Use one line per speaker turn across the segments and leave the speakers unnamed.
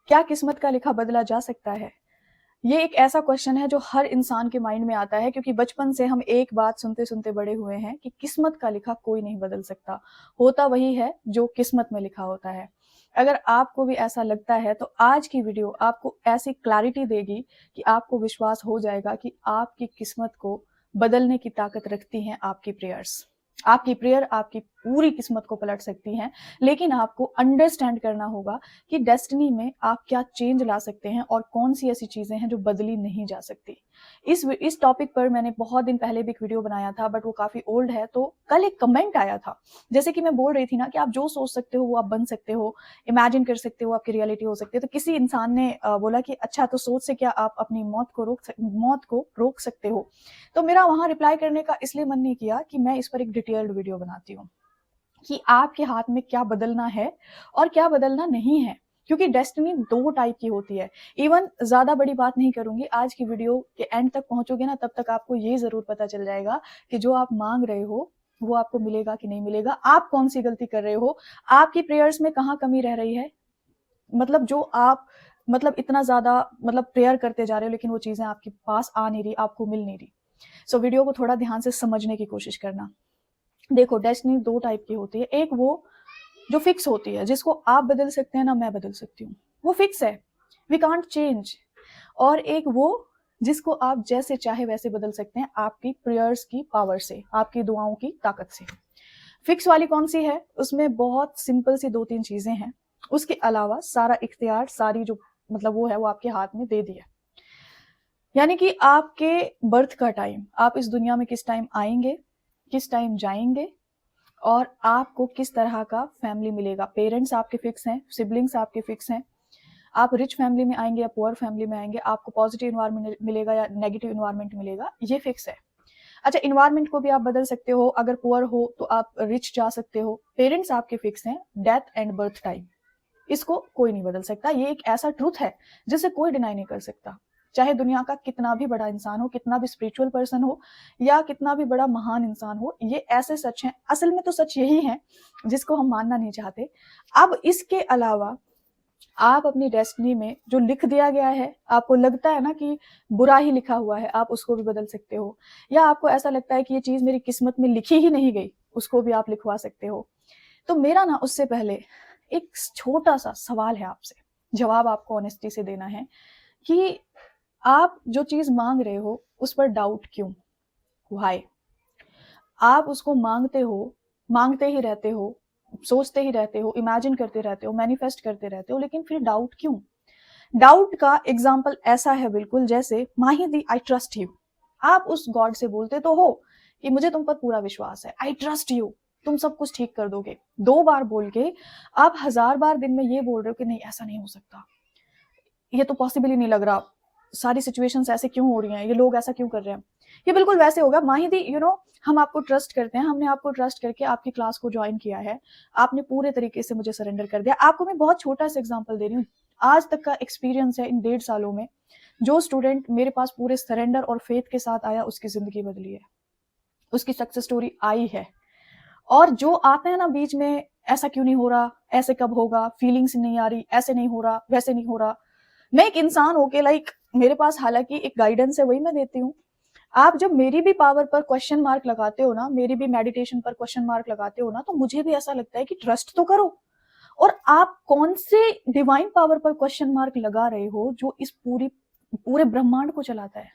क्या किस्मत का लिखा बदला जा सकता है? ये एक ऐसा क्वेश्चन है जो हर इंसान के माइंड में आता है, क्योंकि बचपन से हम एक बात सुनते-सुनते बड़े हुए हैं कि किस्मत का लिखा कोई नहीं बदल सकता। होता वही है जो किस्मत में लिखा होता है। अगर आपको भी ऐसा लगता है तो आज की वीडियो आपको ऐसी क्लैरिटी देगी कि आपको विश्वास हो जाएगा कि आपकी किस्मत को बदलने की ताकत रखती हैं आपकी प्रेयर्स। आपकी प्रेयर आपकी पूरी किस्मत को पलट सकती हैं, लेकिन आपको अंडरस्टैंड करना होगा कि डेस्टिनी में आप क्या चेंज ला सकते हैं और कौन सी ऐसी चीजें हैं जो बदली नहीं जा सकती। इस टॉपिक पर मैंने बहुत दिन पहले भी एक वीडियो बनाया था, बट वो काफी ओल्ड है। तो कल एक कमेंट आया था, जैसे कि मैं बोल रही थी ना कि आप जो सोच सकते हो वो आप बन सकते हो, इमेजिन कर सकते हो, आपकी रियलिटी हो सकती है। तो किसी इंसान ने बोला कि अच्छा, तो सोच से क्या आप अपनी मौत को रोक सकते हो? तो मेरा वहां रिप्लाई करने का इसलिए मन नहीं किया कि मैं इस पर एक डिटेल्ड वीडियो बनाती हूँ कि आपके हाथ में क्या बदलना है और क्या बदलना नहीं है, क्योंकि डेस्टिनी दो टाइप की होती है। इवन ज्यादा बड़ी बात नहीं करूंगी, आज की वीडियो के एंड तक पहुंचोगे ना, तब तक आपको ये जरूर पता चल जाएगा कि जो आप मांग रहे हो वो आपको मिलेगा कि नहीं मिलेगा, आप कौन सी गलती कर रहे हो, आपकी प्रेयर्स में कहाँ कमी रह रही है। मतलब जो आप इतना ज्यादा प्रेयर करते जा रहे हो, लेकिन वो चीजें आपके पास आ नहीं रही, आपको मिल नहीं रही। सो वीडियो को थोड़ा ध्यान से समझने की कोशिश करना। देखो, डेस्टिनी दो टाइप की होती है। एक वो जो फिक्स होती है, जिसको आप बदल सकते हैं ना मैं बदल सकती हूँ, वो फिक्स है, वी कांट चेंज। और एक वो जिसको आप जैसे चाहे वैसे बदल सकते हैं, आपकी प्रेयर्स की पावर से, आपकी दुआओं की ताकत से। फिक्स वाली कौन सी है? उसमें बहुत सिंपल सी दो तीन चीजें हैं, उसके अलावा सारा इख्तियार, सारी जो वो है, वो आपके हाथ में दे दिया। यानी कि आपके बर्थ का टाइम, आप इस दुनिया में किस टाइम आएंगे, किस टाइम जाएंगे, और आपको किस तरह का फैमिली मिलेगा। पेरेंट्स आपके फिक्स हैं, सिबलिंग्स आपके फिक्स हैं, आप रिच फैमिली में आएंगे या पुअर फैमिली में आएंगे, आपको पॉजिटिव इन्वायरमेंट मिलेगा या नेगेटिव इन्वायरमेंट मिलेगा, ये फिक्स है। अच्छा, इन्वायरमेंट को भी आप बदल सकते हो, अगर पुअर हो तो आप रिच जा सकते हो। पेरेंट्स आपके फिक्स हैं, डेथ एंड बर्थ टाइम, इसको कोई नहीं बदल सकता। ये एक ऐसा ट्रूथ है जिसे कोई डिनाई नहीं कर सकता। चाहे दुनिया का कितना भी बड़ा इंसान हो, कितना भी स्पिरिचुअल पर्सन हो, या कितना भी बड़ा महान इंसान हो, ये ऐसे सच हैं। असल में तो सच यही है जिसको हम मानना नहीं चाहते। अब इसके अलावा आप अपनी डेस्टिनी में जो लिख दिया गया है, आपको लगता है ना कि बुरा ही लिखा हुआ है, आप उसको भी बदल सकते हो। या आपको ऐसा लगता है कि ये चीज मेरी किस्मत में लिखी ही नहीं गई, उसको भी आप लिखवा सकते हो। तो मेरा ना उससे पहले एक छोटा सा सवाल है आपसे, जवाब आपको ऑनेस्टी से देना है कि आप जो चीज मांग रहे हो उस पर डाउट क्यों, व्हाई? आप उसको मांगते हो, मांगते ही रहते हो, सोचते ही रहते हो, इमेजिन करते रहते हो, मैनिफेस्ट करते रहते हो, लेकिन फिर डाउट क्यों? डाउट का एग्जाम्पल ऐसा है बिल्कुल जैसे माहिदी, आई ट्रस्ट यू। आप उस गॉड से बोलते तो हो कि मुझे तुम पर पूरा विश्वास है, आई ट्रस्ट यू, तुम सब कुछ ठीक कर दोगे। दो बार बोल के आप 1000 बार दिन में ये बोल रहे हो कि नहीं, ऐसा नहीं हो सकता, ये तो पॉसिबल ही नहीं लग रहा, सारी सिचुएशंस ऐसे क्यों हो रही हैं, ये लोग ऐसा क्यों कर रहे हैं। ये बिल्कुल वैसे होगा माहिदी, हम आपको ट्रस्ट करते हैं, हमने आपको ट्रस्ट करके आपकी क्लास को ज्वाइन किया है, आपने पूरे तरीके से मुझे सरेंडर कर दिया। आपको मैं बहुत छोटा सा एग्जांपल दे रही हूँ, आज तक का एक्सपीरियंस है इन 1.5 सालों में। जो स्टूडेंट मेरे पास पूरे सरेंडर और फेथ के साथ आया, उसकी जिंदगी बदली है, उसकी सक्सेस स्टोरी आई है। और जो आते हैं ना बीच में, ऐसा क्यों नहीं हो रहा, ऐसे कब होगा, फीलिंग्स नहीं आ रही, ऐसे नहीं हो रहा, वैसे नहीं हो रहा। मैं एक इंसान होके मेरे पास हालांकि एक गाइडेंस है, वही मैं देती हूँ। आप जब मेरी भी पावर पर क्वेश्चन मार्क लगाते हो ना, मेरी भी मेडिटेशन पर क्वेश्चन मार्क लगाते हो ना, तो मुझे भी ऐसा लगता है कि ट्रस्ट तो करो। और आप कौन से डिवाइन पावर पर क्वेश्चन मार्क लगा रहे हो जो इस पूरे ब्रह्मांड को चलाता है,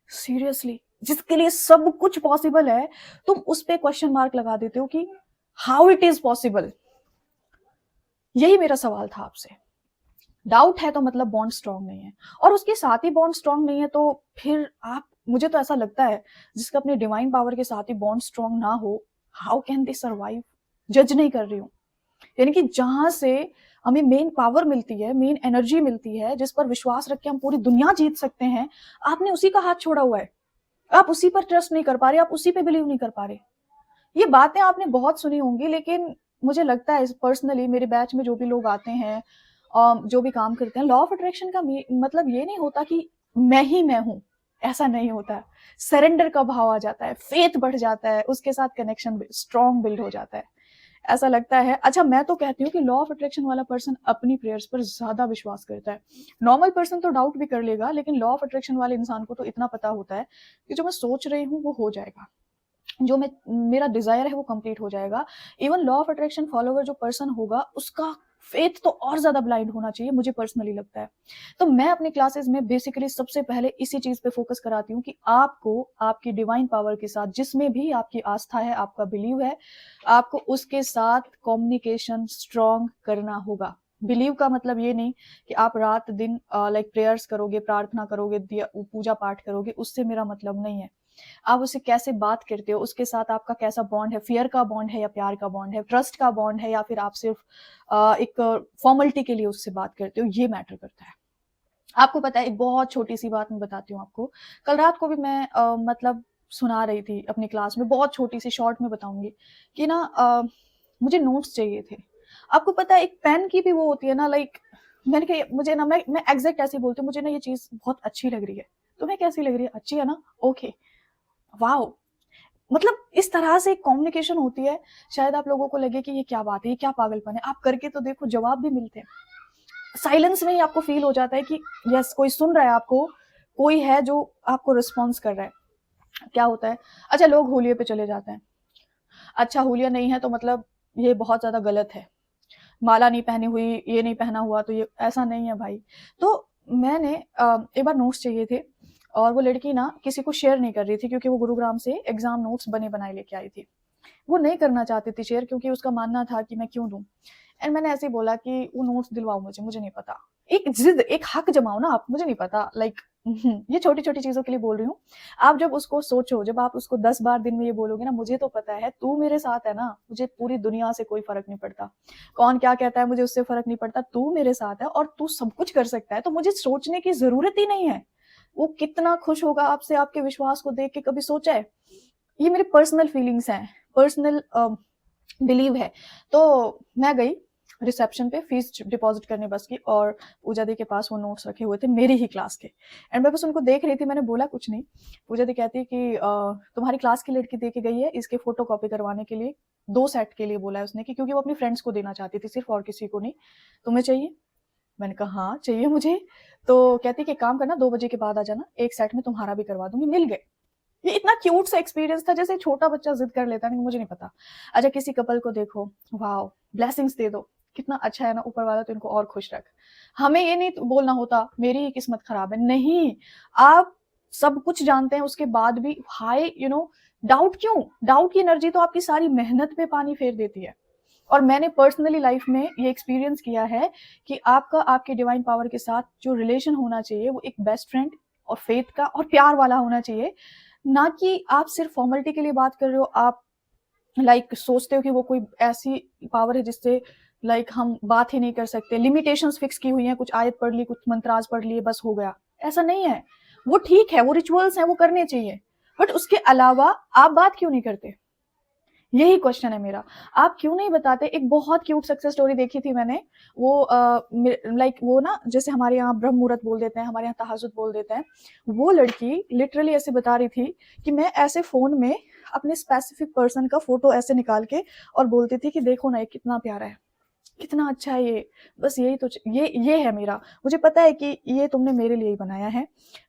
सीरियसली, जिसके लिए सब कुछ पॉसिबल है, तुम उस पे क्वेश्चन मार्क लगा देते हो कि हाउ इट इज पॉसिबल। यही मेरा सवाल था आपसे। डाउट है तो मतलब बॉन्ड स्ट्रांग नहीं है, और उसके साथ ही बॉन्ड स्ट्रांग नहीं है तो फिर आप, मुझे तो ऐसा लगता है जिसका अपने डिवाइन पावर के साथ ही बॉन्ड स्ट्रांग ना हो, हाउ कैन दे सर्वाइव? जज नहीं कर रही हूँ, यानी कि जहां से हमें मेन पावर मिलती है, मेन एनर्जी मिलती है, जिस पर विश्वास रख के हम पूरी दुनिया जीत सकते हैं, आपने उसी का हाथ छोड़ा हुआ है। आप उसी पर ट्रस्ट नहीं कर पा रहे, आप उसी पे बिलीव नहीं कर पा रहे। ये बातें आपने बहुत सुनी होंगी, लेकिन मुझे लगता है पर्सनली मेरे बैच में जो भी लोग आते हैं, जो भी काम करते हैं, लॉ ऑफ अट्रैक्शन का मतलब ये नहीं होता कि मैं ही मैं हूं, ऐसा नहीं होता। सरेंडर का भाव आ जाता है, फेथ बढ़ जाता है, उसके साथ कनेक्शन स्ट्रॉन्ग बिल्ड हो जाता है। ऐसा लगता है। अच्छा, मैं तो कहती हूँ कि लॉ ऑफ अट्रैक्शन वाला पर्सन अपनी प्रेयर्स पर ज़्यादा विश्वास करता है। नॉर्मल पर्सन तो डाउट भी कर लेगा, लेकिन लॉ ऑफ अट्रैक्शन वाले इंसान को तो इतना पता होता है कि जो मैं सोच रही हूँ वो हो जाएगा। जो मैं मेरा डिज़ायर है वो कंप्लीट हो जाएगा। Even law of attraction follower जो पर्सन होगा उसका फेथ तो और ज़्यादा ब्लाइंड होना चाहिए, मुझे पर्सनली लगता है। तो मैं अपनी क्लासेस में बेसिकली सबसे पहले इसी चीज़ पे फोकस कराती हूँ कि आपको आपकी डिवाइन पावर के साथ, जिसमें भी आपकी आस्था है, आपका बिलीव है, आपको उसके साथ कम्युनिकेशन स्ट्रॉन्ग करना होगा। बिलीव का मतलब ये नहीं कि आप रात दिन लाइक प्रेयर्स करोगे, प्रार्थना करोगे, पूजा पाठ करोगे, उससे मेरा मतलब नहीं है। आप उससे कैसे बात करते हो, उसके साथ आपका कैसा बॉन्ड है, फ़ियर का बॉन्ड है या प्यार का बॉन्ड है, ट्रस्ट का बॉन्ड है या फिर आप सिर्फ़ एक फ़ॉर्मेलिटी के लिए उससे बात करते हो, ये मैटर करता है। आपको पता है, एक बहुत छोटी-सी बात मैं बताती हूँ आपको। कल रात को भी मैं मतलब सुना रही थी अपनी क्लास में, बहुत छोटी-सी शॉर्ट में बताऊँगी कि ना मुझे नोट्स चाहिए थे। आपको पता है, एक पेन की भी वो होती है ना, लाइक मैंने कहा मुझे ना, मैं एग्ज़ैक्ट ऐसे ही बोलती हूँ, मुझे ना ये चीज़ बहुत अच्छी लग रही है। तुम्हें कैसी लग रही है? अच्छी है ना? ओके। वॉव! मतलब इस तरह से कम्युनिकेशन होती है, शायद आप लोगों को लगे कि ये क्या बात है, ये क्या पागलपन है। आप करके तो देखो, जवाब भी मिलते हैं। साइलेंस में ही आपको फ़ील हो जाता है कि यस, कोई सुन रहा है आपको, कोई है जो आपको रिस्पॉन्स कर रहा है। क्या होता है? अच्छा, लोग होलिये पे चले जाते हैं। अच्छा, होलिया नहीं है तो मतलब ये बहुत ज़्यादा गलत है। माला नहीं पहनी हुई, ये नहीं पहना हुआ तो ये ऐसा नहीं है भाई। तो मैंने एक बार नोट्स चाहिए थे और वो लड़की ना किसी को शेयर नहीं कर रही थी, क्योंकि वो गुरुग्राम से एग्ज़ाम नोट्स बने-बनाए लेके आई थी। वो नहीं करना चाहती थी शेयर, क्योंकि उसका मानना था कि मैं क्यों दूँ? एंड मैंने ऐसे ही बोला कि वो नोट्स दिलवाओ मुझे नहीं पता। एक ज़िद, एक हक जमाओ ना आप, मुझे नहीं पता, लाइक ये छोटी-छोटी चीज़ों के लिए बोल रही हूँ। आप जब उसको सोचो, जब आप उसको 10 बार दिन में ये बोलोगे ना, मुझे तो पता है, तू मेरे साथ है ना, मुझे पूरी दुनिया से कोई फ़र्क नहीं पड़ता। कौन क्या कहता है मुझे उससे फ़र्क नहीं पड़ता, तू मेरे साथ है और तू सब कुछ कर सकता है, तो मुझे सोचने की ज़रूरत ही नहीं है। वो कितना खुश होगा आपसे, आपके विश्वास को देख के, कभी सोचा है? ये मेरी पर्सनल फीलिंग्स हैं, पर्सनल बिलीव है। तो मैं गई रिसेप्शन पे फीस डिपॉज़िट करने बस की, और पूजा दी के पास वो नोट्स रखे हुए थे मेरी ही क्लास के, एंड मैं बस उनको देख रही थी, मैंने बोला कुछ नहीं। पूजा दी कहती है कि तुम्हारी क्लास की लड़की दे के गई है, इसके फ़ोटोकॉपी करवाने के लिए, 2 सेट के लिए बोला है उसने, कि क्योंकि वो अपनी फ्रेंड्स को देना चाहती थी सिर्फ़, और किसी को नहीं। तुम्हें चाहिए? मैंने कहा हाँ, चाहिए मुझे। तो कहती है कि एक काम करना, 2 बजे के बाद आ जाना, 1 सेट में तुम्हारा भी करवा दूँगी। मिल गए। ये इतना क्यूट सा एक्सपीरियंस था, जैसे छोटा बच्चा ज़िद कर लेता है, लेकिन मुझे नहीं पता। अच्छा, किसी कपल को देखो, वॉव! ब्लेसिंग्स दे दो, कितना अच्छा है ना, ऊपर वाला तो इनको और खुश रख। हमें ये नहीं बोलना होता, मेरी ही किस्मत खराब है, नहीं, आप सब कुछ जानते हैं, उसके बाद भी हाय डाउट क्यों? डाउट की एनर्जी तो आपकी सारी मेहनत पे पानी फेर देती है। और मैंने पर्सनली लाइफ में ये एक्सपीरियंस किया है कि आपका आपके डिवाइन पावर के साथ जो रिलेशन होना चाहिए, वो एक बेस्ट फ्रेंड और फेथ का और प्यार वाला होना चाहिए। ना कि आप सिर्फ फॉर्मेलिटी के लिए बात कर रहे हो, आप लाइक सोचते हो कि वो कोई ऐसी पावर है जिससे लाइक हम बात ही नहीं कर सकते, लिमिटेशंस फिक्स की हुई हैं, कुछ आयत पढ़ ली, कुछ मंत्राज पढ़ लिए, बस हो गया। ऐसा नहीं है। वो ठीक है, वो रिचुअल्स हैं, वो करने चाहिए, बट उसके अलावा आप बात क्यों नहीं करते? यही क्वेश्चन है मेरा। आप क्यों नहीं बताते? एक बहुत क्यूट सक्सेस स्टोरी देखी थी मैंने। वो लाइक वो ना, जैसे हमारे यहाँ ब्रह्म मुहूर्त बोल देते हैं, हमारे यहाँ तहज्जुद बोल देते हैं। वो लड़की लिटरली ऐसे बता रही थी कि मैं ऐसे फ़ोन में अपने स्पेसिफिक पर्सन का फ़ोटो ऐसे निकाल के और बोलती थी कि देखो ना, ये कितना प्यारा है, कितना अच्छा है ये। बस यही तो ये है मेरा। मुझे पता है कि ये तुमने मेरे लिए ही बनाया है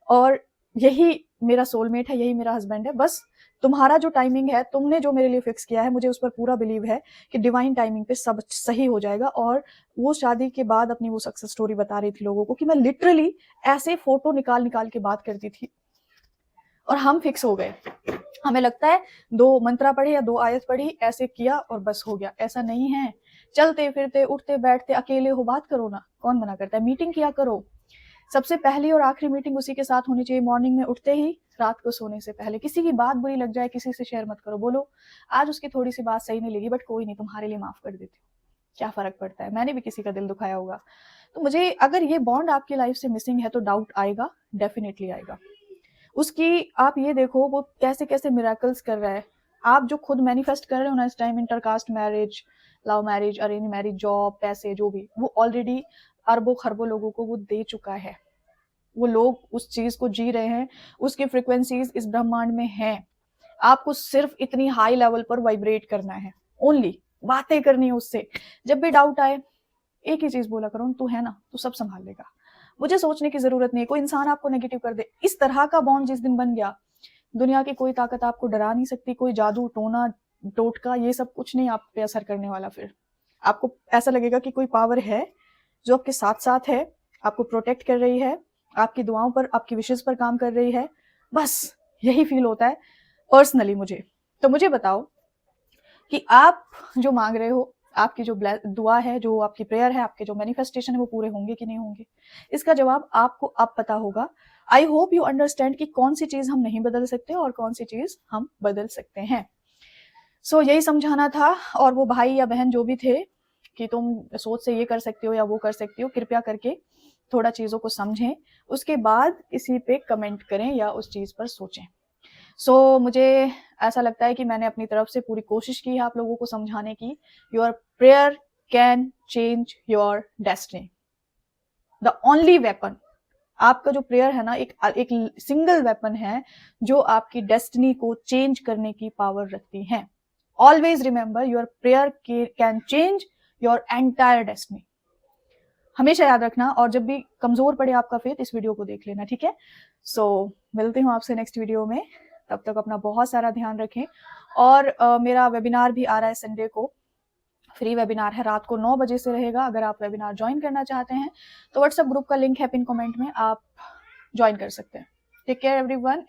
और यही मेरा सोलमेट है, यही मेरा हस्बैंड है। बस तुम्हारा जो टाइमिंग है, तुमने जो मेरे लिए फिक्स किया है, मुझे उस पर पूरा बिलीव है कि डिवाइन टाइमिंग पे सब सही हो जाएगा। और वो शादी के बाद अपनी वो सक्सेस स्टोरी बता रही थी लोगों को कि मैं लिटरली ऐसे फ़ोटो निकाल-निकाल के बात करती थी और हम फिक्स हो गए। हमें लगता है 2 मंत्रा पढ़े या 2 आयत पढ़ी, ऐसे किया और बस हो गया। ऐसा नहीं है। चलते-फिरते, उठते-बैठते अकेले हो, बात करो ना, कौन मना करता है? मीटिंग किया करो। सबसे पहली और आखिरी मीटिंग उसी के साथ होनी चाहिए, मॉर्निंग में उठते ही, रात को सोने से पहले। किसी की बात बुरी लग जाए, किसी से शेयर मत करो। बोलो, आज उसकी थोड़ी-सी बात सही नहीं लगी, बट कोई नहीं, तुम्हारे लिए माफ़ कर देती हूँ। क्या फ़र्क पड़ता है? मैंने भी किसी का दिल दुखाया होगा। तो मुझे, अगर ये बॉन्ड आपकी लाइफ़ से मिसिंग है, तो डाउट आएगा, डेफ़िनिटली आएगा। उसकी आप ये देखो, वो कैसे-कैसे मिरेकल्स कर रहा है। आप जो खुद मैनिफेस्ट कर रहे हो ना इस time, intercaste marriage, love marriage, arrange marriage, job, पैसे, जो भी, वो ऑलरेडी अरबों-खरबों लोगों को वो दे चुका है। वो लोग उस चीज़ को जी रहे हैं, उसकी फ्रीक्वेंसीज़ इस ब्रह्मांड में हैं। आपको सिर्फ़ इतनी हाई लेवल पर वाइब्रेट करना है, ओनली। बातें करनी है उससे। जब भी डाउट आए एक ही चीज बोला करो, तू है ना, तू सब संभाल लेगा, मुझे सोचने की जरूरत नहीं है। कोई इंसान आपको नेगेटिव कर दे, इस तरह का बॉन्ड जिस दिन बन गया, दुनिया की कोई ताकत आपको डरा नहीं सकती, कोई जादू टोना टोटका ये सब कुछ नहीं आप पे असर करने वाला। फिर आपको ऐसा लगेगा कि कोई पावर है जो आपके साथ साथ है, आपको प्रोटेक्ट कर रही है, आपकी दुआओं पर, आपकी विशेष पर काम कर रही है। बस यही फील होता है पर्सनली मुझे। तो मुझे बताओ कि आप जो मांग रहे हो, आपकी जो दुआ है, जो आपकी प्रेयर है, आपके जो मैनिफेस्टेशन है, वो पूरे होंगे कि नहीं होंगे, इसका जवाब आपको अब पता होगा। आई होप यू अंडरस्टैंड कि कौन सी चीज हम नहीं बदल सकते और कौन सी चीज हम बदल सकते हैं। सो यही समझाना था। और वो भाई या बहन जो भी थे कि तुम सोच से ये कर सकते हो या वो कर सकती हो, कृपया करके थोड़ा चीजों को समझें, उसके बाद किसी पे कमेंट करें या उस चीज पर सोचें। सो मुझे ऐसा लगता है कि मैंने अपनी तरफ से पूरी कोशिश की है आप लोगों को समझाने की। Your prayer can change your destiny. The only weapon, आपका जो प्रेयर है ना, एक सिंगल वेपन है जो आपकी डेस्टिनी को चेंज करने की पावर रखती है। Always remember, your prayer can change your entire destiny. हमेशा याद रखना, और जब भी कमजोर पड़े आपका फेथ, इस वीडियो को देख लेना, ठीक है। सो मिलती हूँ आपसे नेक्स्ट वीडियो में, तब तक अपना बहुत सारा ध्यान रखें। और मेरा वेबिनार भी आ रहा है संडे को, फ्री वेबिनार है, रात को 9 बजे से रहेगा। अगर आप वेबिनार ज्वाइन करना चाहते हैं तो व्हाट्सएप ग्रुप का लिंक है पिन कमेंट में, आप ज्वाइन कर सकते हैं। Take care everyone.